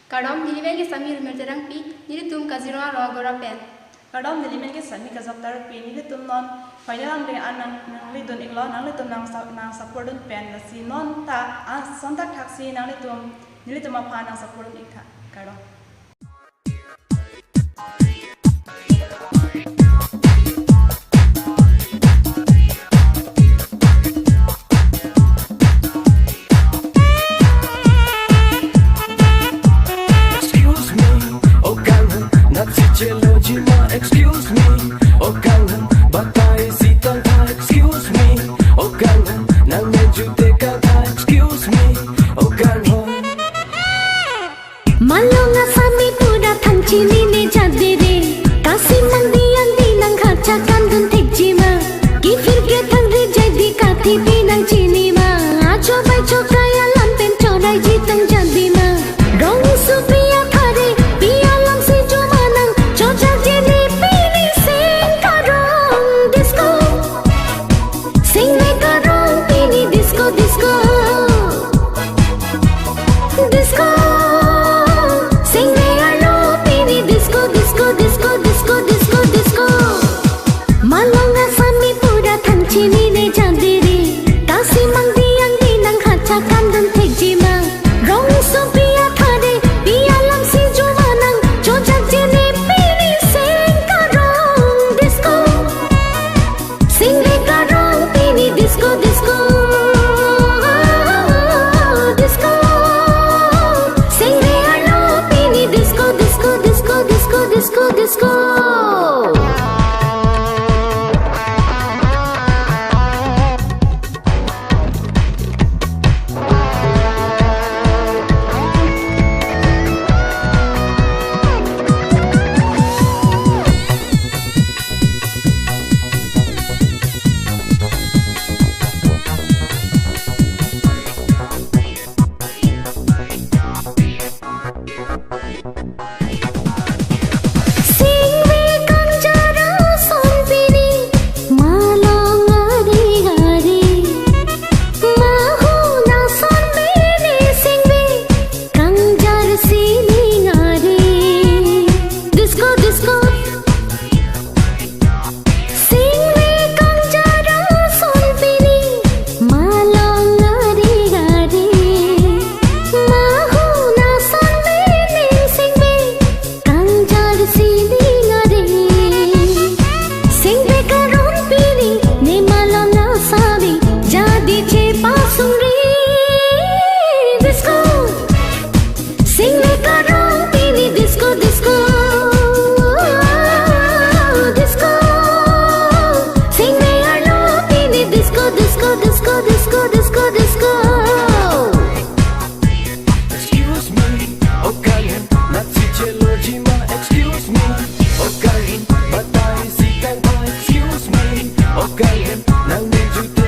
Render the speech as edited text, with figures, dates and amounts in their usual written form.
Kadom nilimen ke samir merterang pi nili tum kazirwa ro gora pen. Kadom nilimen ke sami kazak tar pi nili tum non final ang de anang li don inglo nang li tum nang support don pen la si non ta an sontak taksi nang nili tum apa nang support don ikha kadom. Excuse me, oh kangen, batai sitang tha. Excuse me, oh kangen, nang menjute kata. Excuse me, oh kangen. Malonga sami pura thangchi ni ne jade re. Kasi mandi andi nang khacha kandun thekji ma. Ki fir ke thang re jadi kathi pi nang chini ma. Acho bai chokaya lampen chorai jitang jadi ma. Rong su piya thare piya lam se jo manang choja jene. Excuse me, oh kangen, nang menjute